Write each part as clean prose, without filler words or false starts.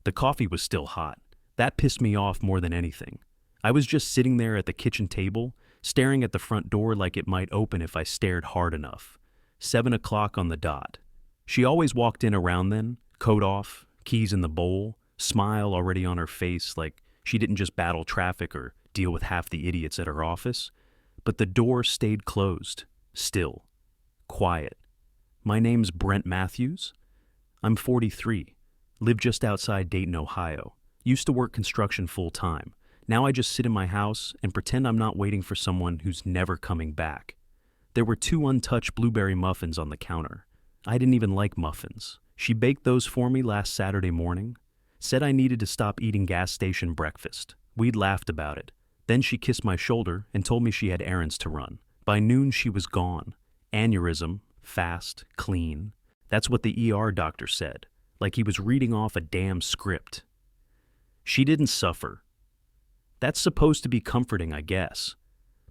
The coffee was still hot. That pissed me off more than anything. I was just sitting there at the kitchen table, staring at the front door like it might open if I stared hard enough. 7 o'clock on the dot. She always walked in around then, coat off, keys in the bowl, smile already on her face like she didn't just battle traffic or deal with half the idiots at her office. But the door stayed closed, still, quiet. My name's Brent Matthews. I'm 43, live just outside Dayton, Ohio. Used to work construction full-time. Now I just sit in my house and pretend I'm not waiting for someone who's never coming back. There were 2 untouched blueberry muffins on the counter. I didn't even like muffins. She baked those for me last Saturday morning. Said I needed to stop eating gas station breakfast. We'd laughed about it. Then she kissed my shoulder and told me she had errands to run. By noon she was gone. Aneurysm, fast, clean. That's what the ER doctor said, like he was reading off a damn script. She didn't suffer. That's supposed to be comforting, I guess.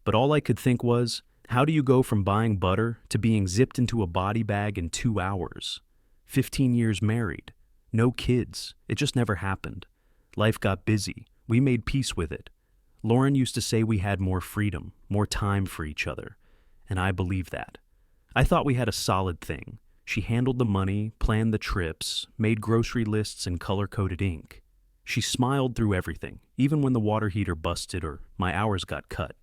But all I could think was, how do you go from buying butter to being zipped into a body bag in 2 hours? 15 years married. No kids. It just never happened. Life got busy. We made peace with it. Lauren used to say we had more freedom, more time for each other. And I believe that. I thought we had a solid thing. She handled the money, planned the trips, made grocery lists in color-coded ink. She smiled through everything, even when the water heater busted or my hours got cut.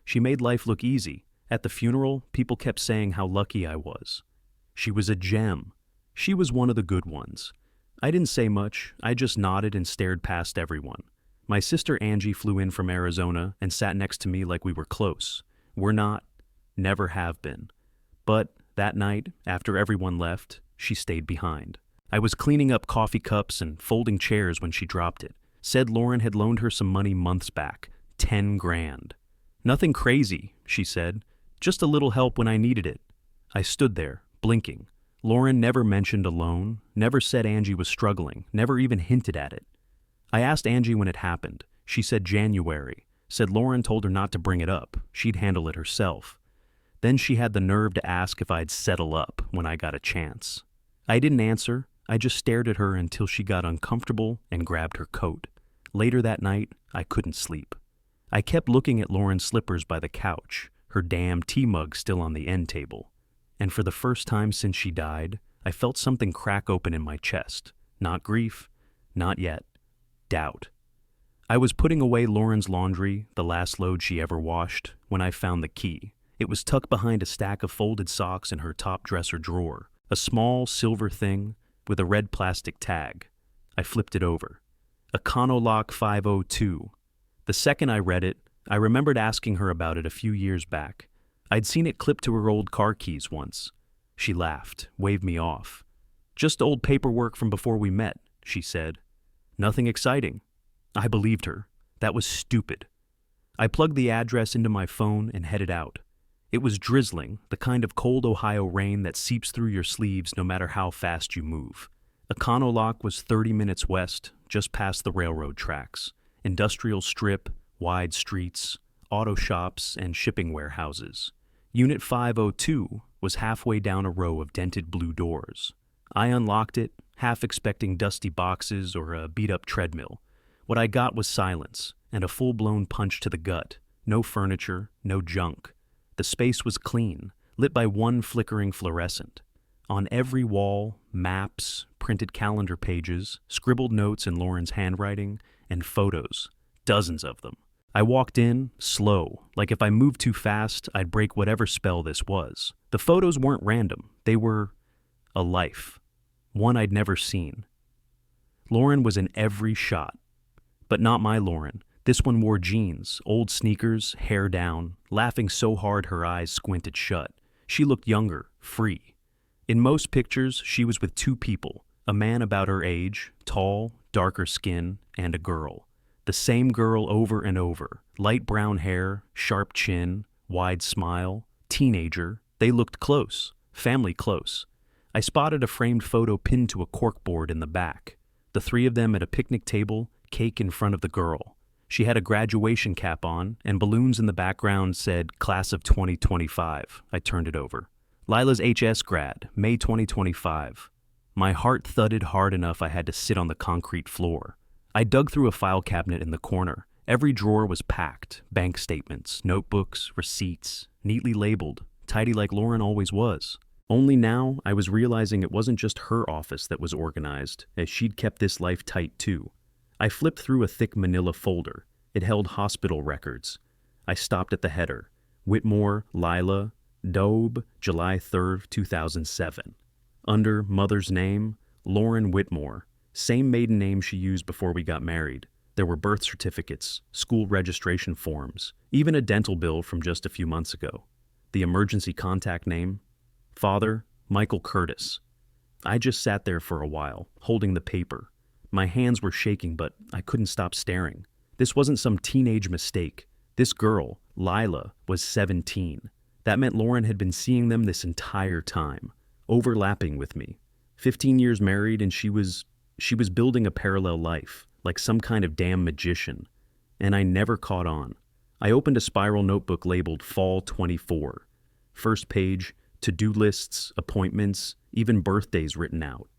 She made life look easy. At the funeral, people kept saying how lucky I was. She was a gem. She was one of the good ones. I didn't say much. I just nodded and stared past everyone. My sister Angie flew in from Arizona and sat next to me like we were close. We're not, never have been. But that night, after everyone left, she stayed behind. I was cleaning up coffee cups and folding chairs when she dropped it. Said Lauren had loaned her some money months back, 10 grand. Nothing crazy, she said, just a little help when I needed it. I stood there, blinking. Lauren never mentioned a loan, never said Angie was struggling, never even hinted at it. I asked Angie when it happened. She said January. Said Lauren told her not to bring it up. She'd handle it herself. Then she had the nerve to ask if I'd settle up when I got a chance. I didn't answer. I just stared at her until she got uncomfortable and grabbed her coat. Later that night, I couldn't sleep. I kept looking at Lauren's slippers by the couch, her damn tea mug still on the end table. And for the first time since she died, I felt something crack open in my chest. Not grief, not yet. Doubt. I was putting away Lauren's laundry, the last load she ever washed, when I found the key. It was tucked behind a stack of folded socks in her top dresser drawer, a small silver thing with a red plastic tag. I flipped it over. Econolock 502. The second I read it, I remembered asking her about it a few years back. I'd seen it clipped to her old car keys once. She laughed, waved me off. Just old paperwork from before we met, she said. Nothing exciting. I believed her. That was stupid. I plugged the address into my phone and headed out. It was drizzling, the kind of cold Ohio rain that seeps through your sleeves no matter how fast you move. Econolock was 30 minutes west, just past the railroad tracks. Industrial strip, wide streets, auto shops, and shipping warehouses. Unit 502 was halfway down a row of dented blue doors. I unlocked it, half expecting dusty boxes or a beat-up treadmill. What I got was silence and a full-blown punch to the gut. No furniture, no junk. The space was clean, lit by one flickering fluorescent. On every wall, maps, printed calendar pages, scribbled notes in Lauren's handwriting, and photos, dozens of them. I walked in, slow, like if I moved too fast, I'd break whatever spell this was. The photos weren't random. They were a life, one I'd never seen. Lauren was in every shot, but not my Lauren. This one wore jeans, old sneakers, hair down, laughing so hard her eyes squinted shut. She looked younger, free. In most pictures, she was with 2 people, a man about her age, tall, darker skin, and a girl. The same girl over and over, light brown hair, sharp chin, wide smile, teenager. They looked close, family close. I spotted a framed photo pinned to a corkboard in the back. The 3 of them at a picnic table, cake in front of the girl. She had a graduation cap on, and balloons in the background said, Class of 2025. I turned it over. Lila's HS grad, May 2025. My heart thudded hard enough I had to sit on the concrete floor. I dug through a file cabinet in the corner. Every drawer was packed, bank statements, notebooks, receipts, neatly labeled, tidy like Lauren always was. Only now I was realizing it wasn't just her office that was organized, as she'd kept this life tight too. I flipped through a thick manila folder. It held hospital records. I stopped at the header. Whitmore, Lila, Dobe, July 3rd, 2007. Under mother's name, Lauren Whitmore. Same maiden name she used before we got married. There were birth certificates, school registration forms, even a dental bill from just a few months ago. The emergency contact name? Father, Michael Curtis. I just sat there for a while, holding the paper. My hands were shaking, but I couldn't stop staring. This wasn't some teenage mistake. This girl, Lila, was 17. That meant Lauren had been seeing them this entire time, overlapping with me. 15 years married, and she was building a parallel life, like some kind of damn magician. And I never caught on. I opened a spiral notebook labeled Fall 24. First page, to-do lists, appointments, even birthdays written out.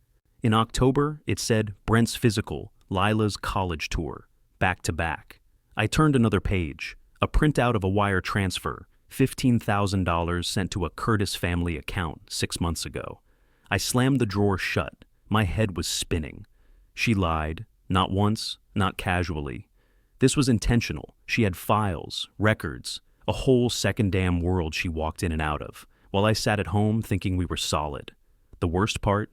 In October, it said Brent's physical, Lila's college tour, back to back. I turned another page, a printout of a wire transfer, $15,000 sent to a Curtis family account 6 months ago. I slammed the drawer shut. My head was spinning. She lied, not once, not casually. This was intentional. She had files, records, a whole second damn world she walked in and out of, while I sat at home thinking we were solid. The worst part?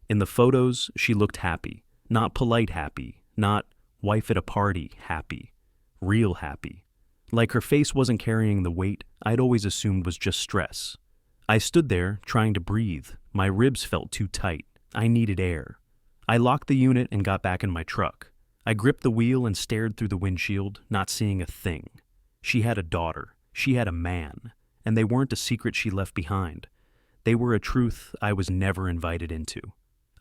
In the photos, she looked happy. Not polite happy, not wife at a party happy. Real happy. Like her face wasn't carrying the weight I'd always assumed was just stress. I stood there, trying to breathe. My ribs felt too tight. I needed air. I locked the unit and got back in my truck. I gripped the wheel and stared through the windshield, not seeing a thing. She had a daughter. She had a man. And they weren't a secret she left behind. They were a truth I was never invited into.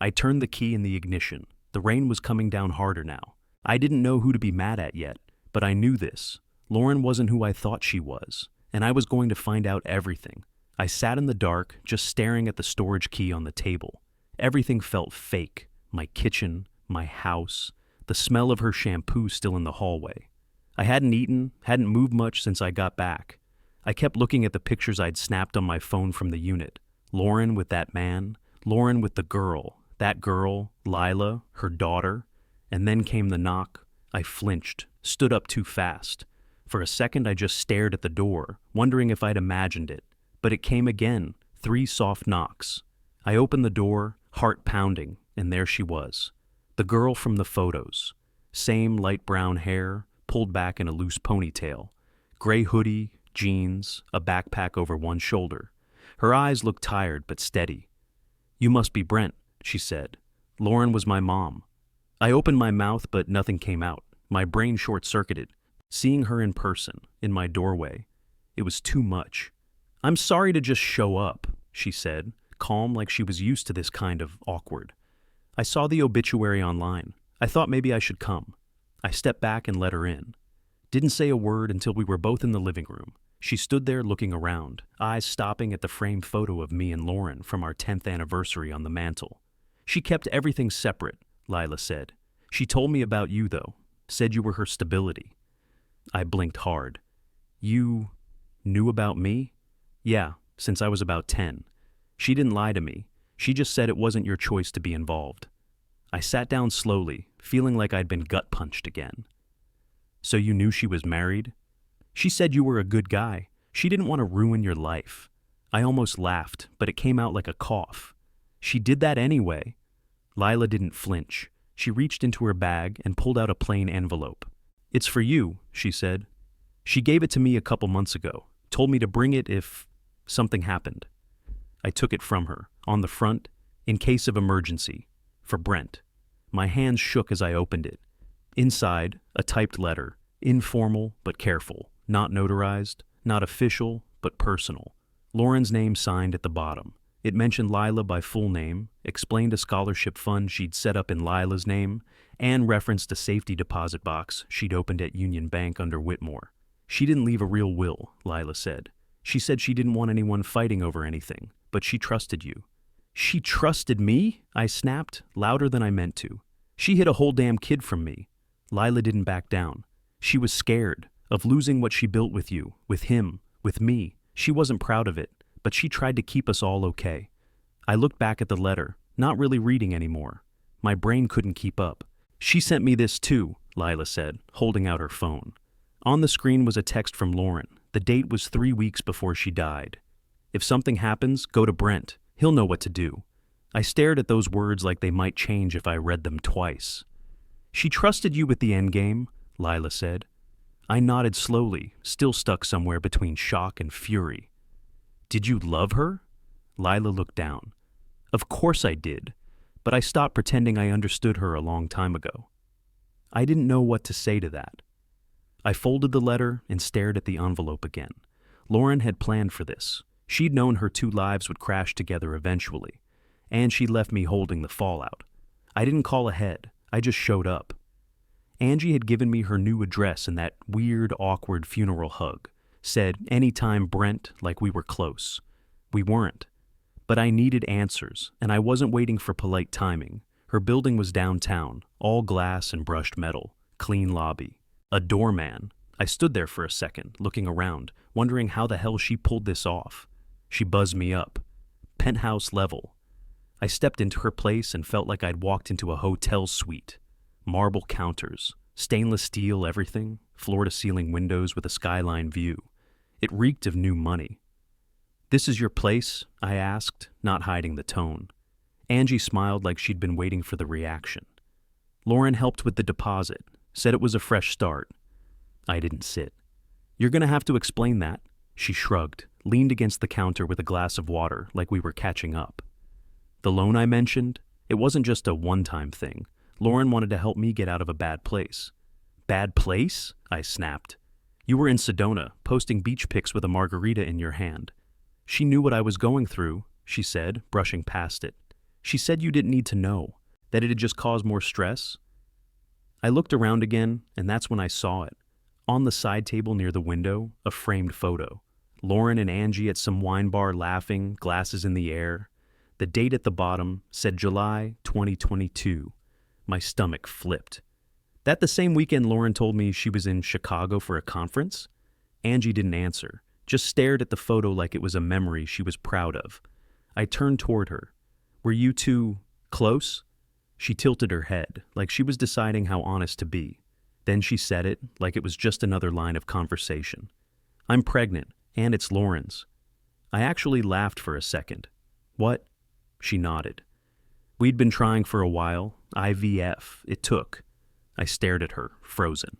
I turned the key in the ignition. The rain was coming down harder now. I didn't know who to be mad at yet, but I knew this. Lauren wasn't who I thought she was, and I was going to find out everything. I sat in the dark, just staring at the storage key on the table. Everything felt fake. My kitchen, my house, the smell of her shampoo still in the hallway. I hadn't eaten, hadn't moved much since I got back. I kept looking at the pictures I'd snapped on my phone from the unit. Lauren with that man, Lauren with the girl, that girl, Lila, her daughter. And then came the knock. I flinched, stood up too fast. For a second I just stared at the door, wondering if I'd imagined it. But it came again, 3 soft knocks. I opened the door, heart pounding, and there she was. The girl from the photos. Same light brown hair, pulled back in a loose ponytail. Gray hoodie, jeans, a backpack over one shoulder. Her eyes looked tired but steady. "You must be Brent," she said. "Lauren was my mom." I opened my mouth, but nothing came out. My brain short-circuited. Seeing her in person, in my doorway, it was too much. "I'm sorry to just show up," she said, calm like she was used to this kind of awkward. "I saw the obituary online. I thought maybe I should come." I stepped back and let her in. Didn't say a word until we were both in the living room. She stood there looking around, eyes stopping at the framed photo of me and Lauren from our 10th anniversary on the mantle. "She kept everything separate," Lila said. "She told me about you, though. Said you were her stability." I blinked hard. "You knew about me?" "Yeah, since I was about 10. She didn't lie to me. She just said it wasn't your choice to be involved." I sat down slowly, feeling like I'd been gut-punched again. "So you knew she was married?" "She said you were a good guy. She didn't want to ruin your life." I almost laughed, but it came out like a cough. "She did that anyway." Lila didn't flinch. She reached into her bag and pulled out a plain envelope. "It's for you," she said. "She gave it to me a couple months ago. Told me to bring it if something happened." I took it from her. On the front, "In case of emergency. For Brent." My hands shook as I opened it. Inside, a typed letter. Informal but careful. Not notarized. Not official, but personal. Lauren's name signed at the bottom. It mentioned Lila by full name, explained a scholarship fund she'd set up in Lila's name, and referenced a safety deposit box she'd opened at Union Bank under Whitmore. "She didn't leave a real will," Lila said. "She said she didn't want anyone fighting over anything, but she trusted you. She trusted me? I snapped, louder than I meant to. She hid a whole damn kid from me. Lila didn't back down. She was scared of losing what she built with you, with him, with me. She wasn't proud of it, but she tried to keep us all okay. I looked back at the letter, not really reading anymore. My brain couldn't keep up. She sent me this too, Lila said, holding out her phone. On the screen was a text from Lauren. The date was 3 weeks before she died. If something happens, go to Brent. He'll know what to do. I stared at those words like they might change if I read them twice. She trusted you with the endgame, Lila said. I nodded slowly, still stuck somewhere between shock and fury. Did you love her? Lila looked down. Of course I did, but I stopped pretending I understood her a long time ago. I didn't know what to say to that. I folded the letter and stared at the envelope again. Lauren had planned for this. She'd known her two lives would crash together eventually, and she left me holding the fallout. I didn't call ahead, I just showed up. Angie had given me her new address in that weird, awkward funeral hug. Said, anytime Brent, like we were close. We weren't. But I needed answers, and I wasn't waiting for polite timing. Her building was downtown, all glass and brushed metal, clean lobby. A doorman. I stood there for a second, looking around, wondering how the hell she pulled this off. She buzzed me up. Penthouse level. I stepped into her place and felt like I'd walked into a hotel suite. Marble counters, stainless steel everything, floor-to-ceiling windows with a skyline view. It reeked of new money. This is your place? I asked, not hiding the tone. Angie smiled like she'd been waiting for the reaction. Lauren helped with the deposit, said it was a fresh start. I didn't sit. You're gonna have to explain that. She shrugged, leaned against the counter with a glass of water like we were catching up. The loan I mentioned, it wasn't just a one-time thing. Lauren wanted to help me get out of a bad place. Bad place? I snapped. You were in Sedona, posting beach pics with a margarita in your hand. She knew what I was going through, she said, brushing past it. She said you didn't need to know, that it had just caused more stress. I looked around again, and that's when I saw it. On the side table near the window, a framed photo. Lauren and Angie at some wine bar laughing, glasses in the air. The date at the bottom said July 2022. My stomach flipped. That the same weekend Lauren told me she was in Chicago for a conference? Angie didn't answer, just stared at the photo like it was a memory she was proud of. I turned toward her. Were you two close? She tilted her head, like she was deciding how honest to be. Then she said it, like it was just another line of conversation. I'm pregnant, and it's Lauren's. I actually laughed for a second. What? She nodded. We'd been trying for a while. IVF. It took. I stared at her, frozen.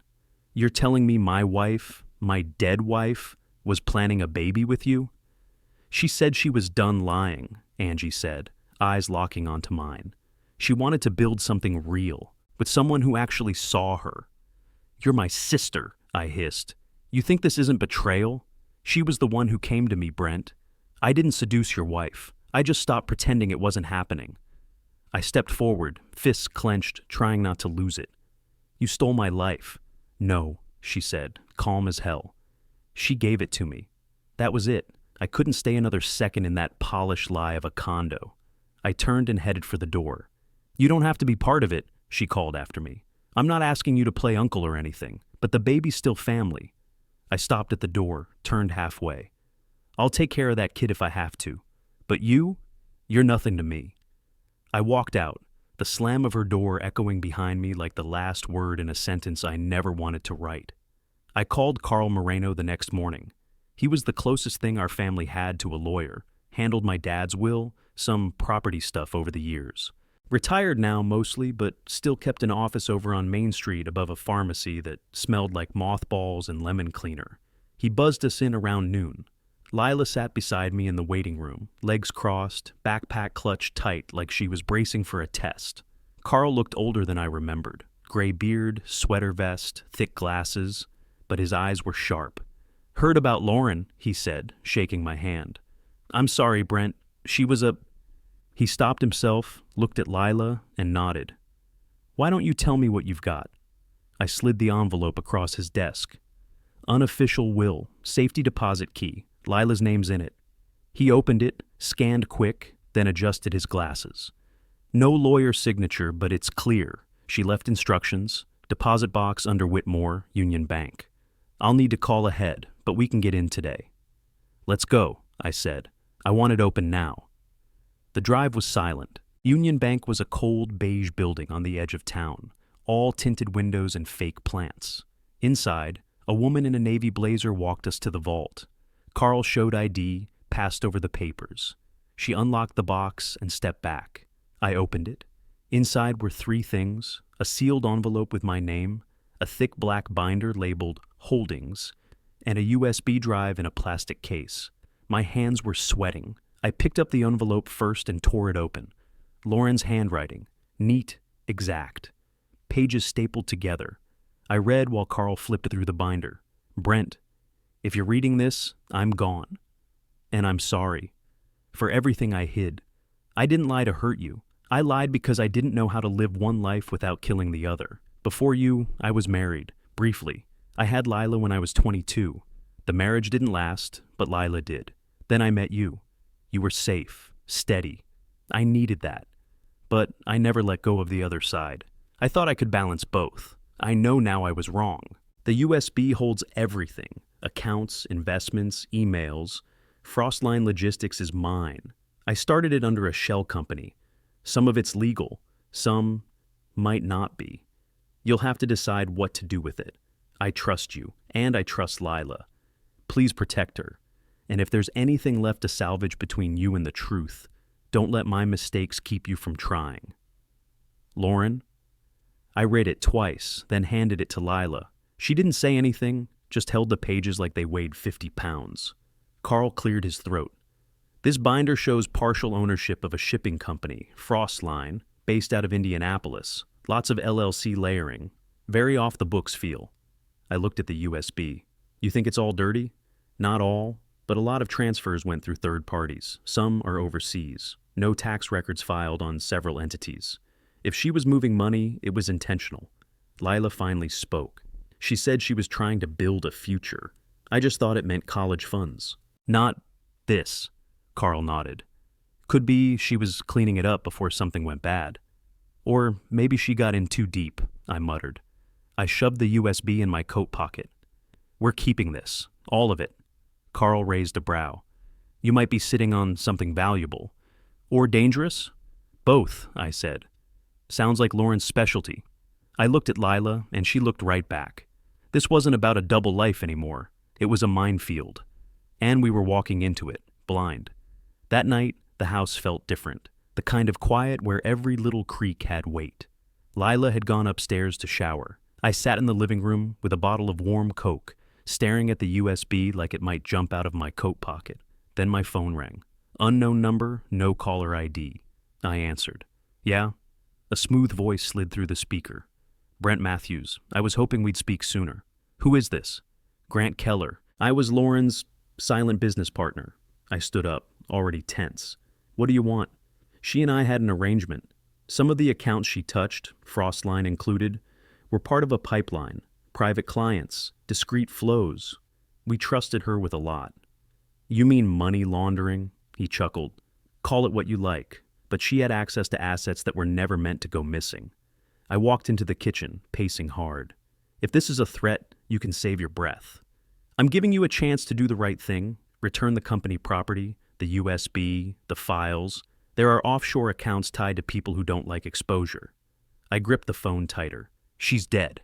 You're telling me my wife, my dead wife, was planning a baby with you? She said she was done lying, Angie said, eyes locking onto mine. She wanted to build something real, with someone who actually saw her. You're my sister, I hissed. You think this isn't betrayal? She was the one who came to me, Brent. I didn't seduce your wife. I just stopped pretending it wasn't happening. I stepped forward, fists clenched, trying not to lose it. You stole my life. No, she said, calm as hell. She gave it to me. That was it. I couldn't stay another second in that polished lie of a condo. I turned and headed for the door. You don't have to be part of it, she called after me. I'm not asking you to play uncle or anything, but the baby's still family. I stopped at the door, turned halfway. I'll take care of that kid if I have to. But you're nothing to me. I walked out, the slam of her door echoing behind me like the last word in a sentence I never wanted to write. I called Carl Moreno the next morning. He was the closest thing our family had to a lawyer, handled my dad's will, some property stuff over the years. Retired now mostly, but still kept an office over on Main Street above a pharmacy that smelled like mothballs and lemon cleaner. He buzzed us in around noon. Lila sat beside me in the waiting room, legs crossed, backpack clutched tight like she was bracing for a test. Carl looked older than I remembered. Gray beard, sweater vest, thick glasses, but his eyes were sharp. Heard about Lauren, he said, shaking my hand. I'm sorry, Brent. She was a... He stopped himself, looked at Lila, and nodded. Why don't you tell me what you've got? I slid the envelope across his desk. Unofficial will, safety deposit key. Lila's name's in it. He opened it, scanned quick, then adjusted his glasses. No lawyer signature, but it's clear. She left instructions. Deposit box under Whitmore, Union Bank. I'll need to call ahead, but we can get in today. Let's go, I said. I want it open now. The drive was silent. Union Bank was a cold beige building on the edge of town, all tinted windows and fake plants. Inside, a woman in a navy blazer walked us to the vault. Carl showed ID, passed over the papers. She unlocked the box and stepped back. I opened it. Inside were three things: a sealed envelope with my name, a thick black binder labeled Holdings, and a USB drive in a plastic case. My hands were sweating. I picked up the envelope first and tore it open. Lauren's handwriting, neat, exact. Pages stapled together. I read while Carl flipped through the binder. Brent, if you're reading this, I'm gone. And I'm sorry for everything I hid. I didn't lie to hurt you. I lied because I didn't know how to live one life without killing the other. Before you, I was married, briefly. I had Lila when I was 22. The marriage didn't last, but Lila did. Then I met you. You were safe, steady. I needed that. But I never let go of the other side. I thought I could balance both. I know now I was wrong. The USB holds everything: accounts, investments, emails. Frostline Logistics is mine. I started it under a shell company. Some of it's legal, some might not be. You'll have to decide what to do with it. I trust you, and I trust Lila. Please protect her. And if there's anything left to salvage between you and the truth, don't let my mistakes keep you from trying. Lauren? I read it twice, then handed it to Lila. She didn't say anything, just held the pages like they weighed 50 pounds. Carl cleared his throat. This binder shows partial ownership of a shipping company, Frostline, based out of Indianapolis. Lots of LLC layering. Very off-the-books feel. I looked at the USB. You think it's all dirty? Not all, but a lot of transfers went through third parties. Some are overseas. No tax records filed on several entities. If she was moving money, it was intentional. Lila finally spoke. She said she was trying to build a future. I just thought it meant college funds. Not this. Carl nodded. Could be she was cleaning it up before something went bad. Or maybe she got in too deep, I muttered. I shoved the USB in my coat pocket. We're keeping this, all of it. Carl raised a brow. You might be sitting on something valuable. Or dangerous? Both, I said. Sounds like Lauren's specialty. I looked at Lila, and she looked right back. This wasn't about a double life anymore. It was a minefield. And we were walking into it, blind. That night, the house felt different, the kind of quiet where every little creak had weight. Lila had gone upstairs to shower. I sat in the living room with a bottle of warm Coke, staring at the USB like it might jump out of my coat pocket. Then my phone rang. Unknown number, no caller ID. I answered. Yeah? A smooth voice slid through the speaker. Brent Matthews. I was hoping we'd speak sooner. Who is this? Grant Keller. I was Lauren's silent business partner. I stood up, already tense. What do you want? She and I had an arrangement. Some of the accounts she touched, Frostline included, were part of a pipeline, private clients, discreet flows. We trusted her with a lot. You mean money laundering? He chuckled. Call it what you like, but she had access to assets that were never meant to go missing. I walked into the kitchen, pacing hard. If this is a threat, you can save your breath. I'm giving you a chance to do the right thing, return the company property, the USB, the files. There are offshore accounts tied to people who don't like exposure. I gripped the phone tighter. She's dead.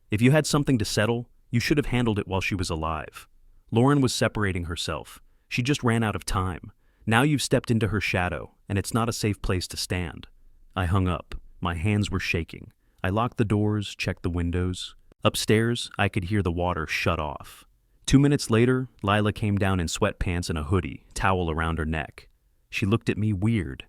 If you had something to settle, you should have handled it while she was alive. Lauren was separating herself. She just ran out of time. Now you've stepped into her shadow, and it's not a safe place to stand. I hung up. My hands were shaking. I locked the doors, checked the windows. Upstairs, I could hear the water shut off. 2 minutes later, Lila came down in sweatpants and a hoodie, towel around her neck. She looked at me weird.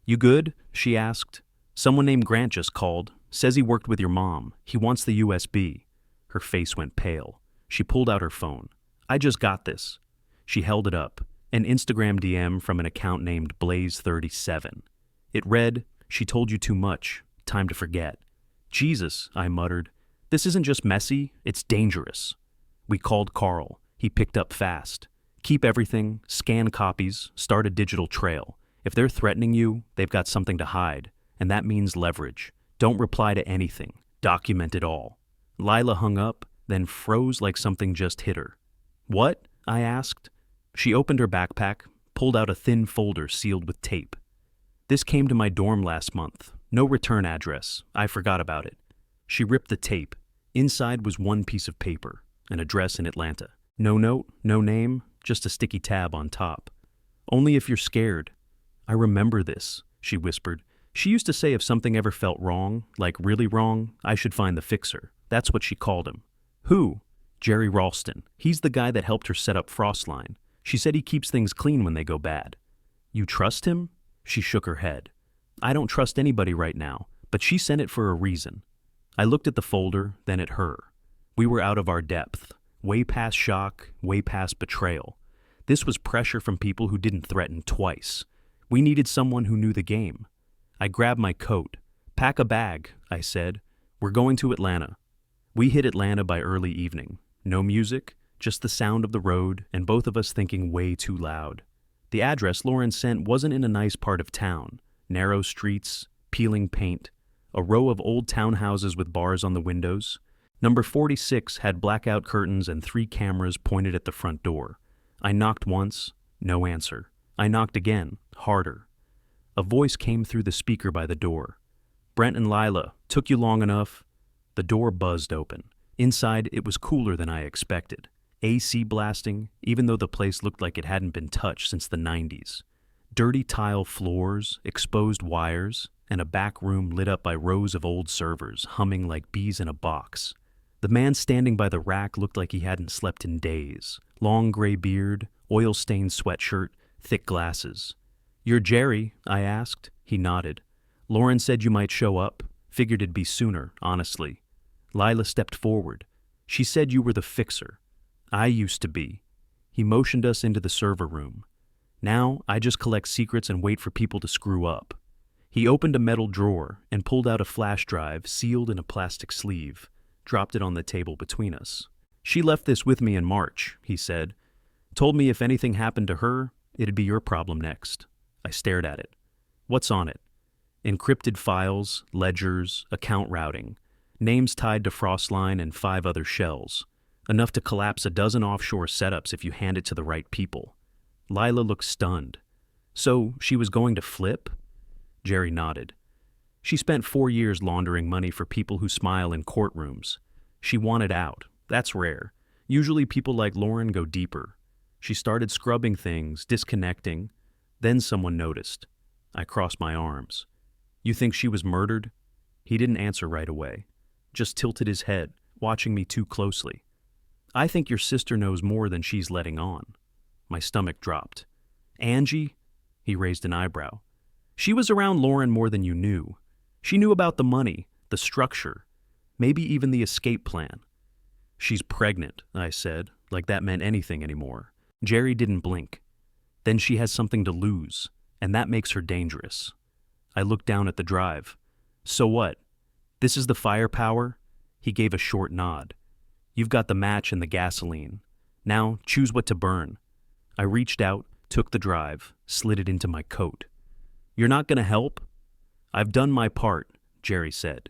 You good? She asked. Someone named Grant just called. Says he worked with your mom. He wants the USB. Her face went pale. She pulled out her phone. I just got this. She held it up. An Instagram DM from an account named Blaze37. It read, She told you too much. Time to forget. Jesus, I muttered. This isn't just messy, it's dangerous. We called Carl. He picked up fast. Keep everything, scan copies, start a digital trail. If they're threatening you, they've got something to hide, and that means leverage. Don't reply to anything. Document it all. Lila hung up, then froze like something just hit her. What? I asked. She opened her backpack, pulled out a thin folder sealed with tape. This came to my dorm last month. No return address. I forgot about it. She ripped the tape. Inside was one piece of paper, an address in Atlanta. No note, no name, just a sticky tab on top. Only if you're scared. I remember this, she whispered. She used to say if something ever felt wrong, like really wrong, I should find the fixer. That's what she called him. Who? Jerry Ralston. He's the guy that helped her set up Frostline. She said he keeps things clean when they go bad. You trust him? She shook her head. I don't trust anybody right now, but she sent it for a reason. I looked at the folder, then at her. We were out of our depth, way past shock, way past betrayal. This was pressure from people who didn't threaten twice. We needed someone who knew the game. I grabbed my coat. Pack a bag, I said. We're going to Atlanta. We hit Atlanta by early evening. No music, just the sound of the road, and both of us thinking way too loud. The address Lauren sent wasn't in a nice part of town. Narrow streets, peeling paint, a row of old townhouses with bars on the windows. Number 46 had blackout curtains and 3 cameras pointed at the front door. I knocked once, no answer. I knocked again, harder. A voice came through the speaker by the door. Brent and Lila, took you long enough? The door buzzed open. Inside, it was cooler than I expected. AC blasting, even though the place looked like it hadn't been touched since the 90s. Dirty tile floors, exposed wires, and a back room lit up by rows of old servers, humming like bees in a box. The man standing by the rack looked like he hadn't slept in days. Long gray beard, oil-stained sweatshirt, thick glasses. You're Jerry, I asked. He nodded. Lauren said you might show up. Figured it'd be sooner, honestly. Lila stepped forward. She said you were the fixer. I used to be. He motioned us into the server room. Now, I just collect secrets and wait for people to screw up. He opened a metal drawer and pulled out a flash drive sealed in a plastic sleeve, dropped it on the table between us. She left this with me in March, he said. Told me if anything happened to her, it'd be your problem next. I stared at it. What's on it? Encrypted files, ledgers, account routing, names tied to Frostline and 5 other shells. Enough to collapse a dozen offshore setups if you hand it to the right people. Lila looked stunned. So, she was going to flip? Jerry nodded. She spent 4 years laundering money for people who smile in courtrooms. She wanted out. That's rare. Usually people like Lauren go deeper. She started scrubbing things, disconnecting. Then someone noticed. I crossed my arms. You think she was murdered? He didn't answer right away. Just tilted his head, watching me too closely. I think your sister knows more than she's letting on. My stomach dropped. Angie? He raised an eyebrow. She was around Lauren more than you knew. She knew about the money, the structure, maybe even the escape plan. She's pregnant, I said, like that meant anything anymore. Jerry didn't blink. Then she has something to lose, and that makes her dangerous. I looked down at the drive. So what? This is the firepower? He gave a short nod. You've got the match and the gasoline. Now, choose what to burn. I reached out, took the drive, slid it into my coat. You're not going to help? I've done my part, Jerry said.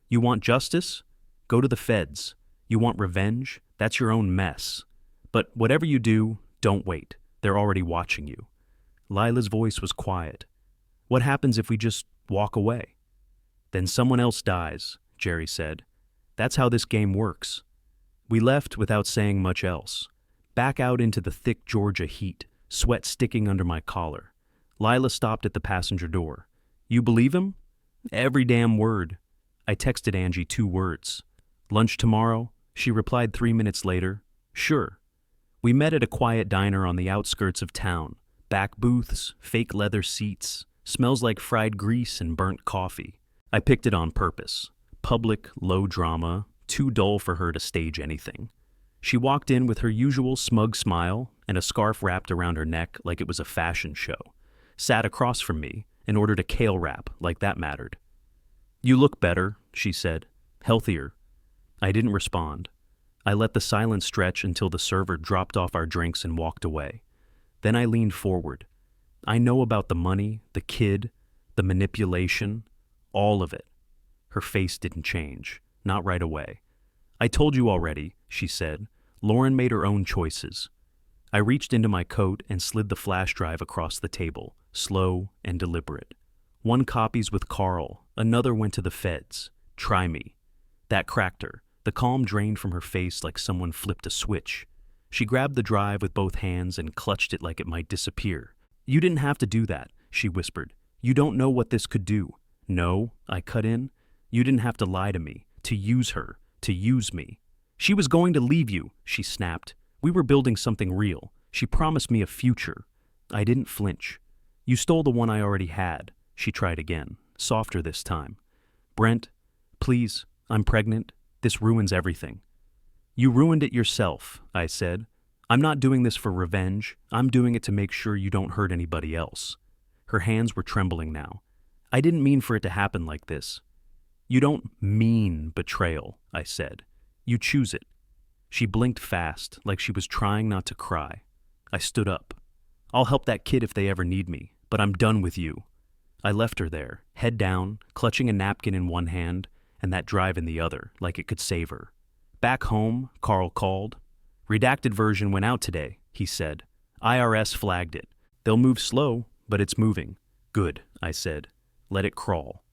You want justice? Go to the feds. You want revenge? That's your own mess. But whatever you do, don't wait. They're already watching you. Lila's voice was quiet. What happens if we just walk away? Then someone else dies, Jerry said. That's how this game works. We left without saying much else. Back out into the thick Georgia heat, sweat sticking under my collar. Lila stopped at the passenger door. You believe him? Every damn word. I texted Angie 2 words. Lunch tomorrow? She replied 3 minutes later. Sure. We met at a quiet diner on the outskirts of town. Back booths, fake leather seats, smells like fried grease and burnt coffee. I picked it on purpose. Public, low drama, too dull for her to stage anything. She walked in with her usual smug smile and a scarf wrapped around her neck like it was a fashion show. Sat across from me and ordered a kale wrap like that mattered. You look better, she said. Healthier. I didn't respond. I let the silence stretch until the server dropped off our drinks and walked away. Then I leaned forward. I know about the money, the kid, the manipulation, all of it. Her face didn't change, not right away. I told you already, she said. Lauren made her own choices. I reached into my coat and slid the flash drive across the table, slow and deliberate. One copy's with Carl, another went to the feds. Try me. That cracked her. The calm drained from her face like someone flipped a switch. She grabbed the drive with both hands and clutched it like it might disappear. You didn't have to do that, she whispered. You don't know what this could do. No, I cut in. You didn't have to lie to me, to use her, to use me. She was going to leave you, she snapped. We were building something real. She promised me a future. I didn't flinch. You stole the one I already had. She tried again, softer this time. Brent, please, I'm pregnant. This ruins everything. You ruined it yourself, I said. I'm not doing this for revenge. I'm doing it to make sure you don't hurt anybody else. Her hands were trembling now. I didn't mean for it to happen like this. You don't mean betrayal, I said. You choose it. She blinked fast, like she was trying not to cry. I stood up. I'll help that kid if they ever need me, but I'm done with you. I left her there, head down, clutching a napkin in one hand and that drive in the other, like it could save her. Back home, Carl called. Redacted version went out today, he said. IRS flagged it. They'll move slow, but it's moving. Good, I said. Let it crawl.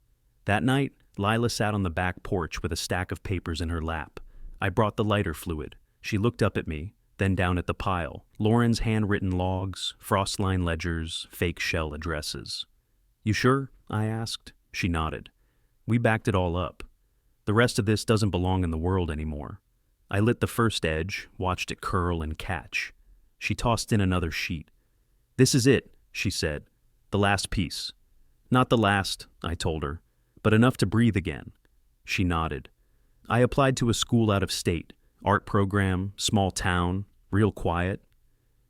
That night, Lila sat on the back porch with a stack of papers in her lap. I brought the lighter fluid. She looked up at me, then down at the pile. Lauren's handwritten logs, frost-line ledgers, fake shell addresses. You sure? I asked. She nodded. We backed it all up. The rest of this doesn't belong in the world anymore. I lit the first edge, watched it curl and catch. She tossed in another sheet. This is it, she said. The last piece. Not the last, I told her, but enough to breathe again. She nodded. I applied to a school out of state. Art program, small town, real quiet.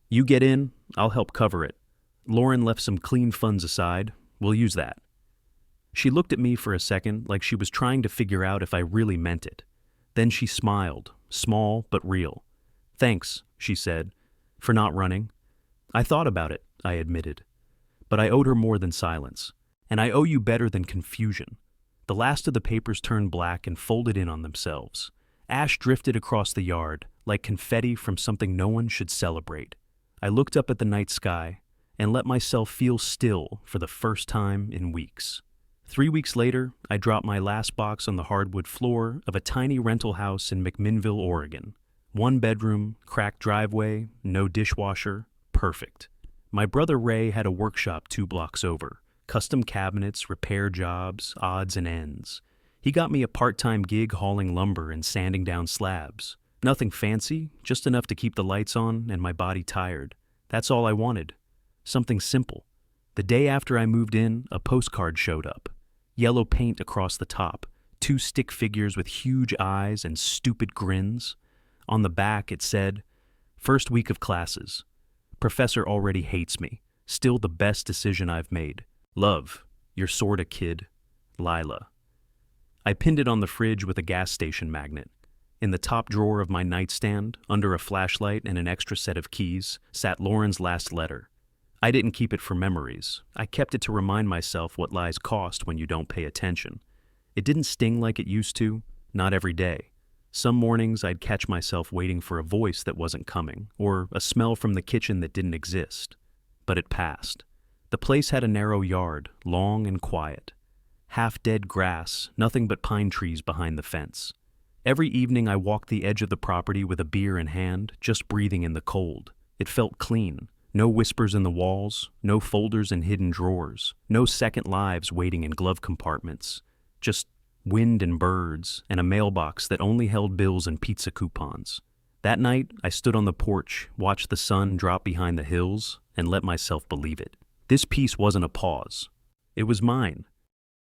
You get in, I'll help cover it. Lauren left some clean funds aside. We'll use that. She looked at me for a second like she was trying to figure out if I really meant it. Then she smiled, small but real. Thanks, she said, for not running. I thought about it, I admitted. But I owed her more than silence. And I owe you better than confusion. The last of the papers turned black and folded in on themselves. Ash drifted across the yard, like confetti from something no one should celebrate. I looked up at the night sky and let myself feel still for the first time in weeks. 3 weeks later, I dropped my last box on the hardwood floor of a tiny rental house in McMinnville, Oregon. 1 bedroom, cracked driveway, no dishwasher, perfect. My brother Ray had a workshop 2 blocks over. Custom cabinets, repair jobs, odds and ends. He got me a part-time gig hauling lumber and sanding down slabs. Nothing fancy, just enough to keep the lights on and my body tired. That's all I wanted. Something simple. The day after I moved in, a postcard showed up. Yellow paint across the top, 2 stick figures with huge eyes and stupid grins. On the back it said, "First week of classes. Professor already hates me. Still the best decision I've made. Love, your sorta kid, Lila." I pinned it on the fridge with a gas station magnet. In the top drawer of my nightstand, under a flashlight and an extra set of keys, sat Lauren's last letter. I didn't keep it for memories. I kept it to remind myself what lies cost when you don't pay attention. It didn't sting like it used to, not every day. Some mornings I'd catch myself waiting for a voice that wasn't coming, or a smell from the kitchen that didn't exist. But it passed. The place had a narrow yard, long and quiet. Half-dead grass, nothing but pine trees behind the fence. Every evening I walked the edge of the property with a beer in hand, just breathing in the cold. It felt clean. No whispers in the walls, no folders in hidden drawers, no second lives waiting in glove compartments. Just wind and birds, and a mailbox that only held bills and pizza coupons. That night, I stood on the porch, watched the sun drop behind the hills, and let myself believe it. This peace wasn't a pause. It was mine.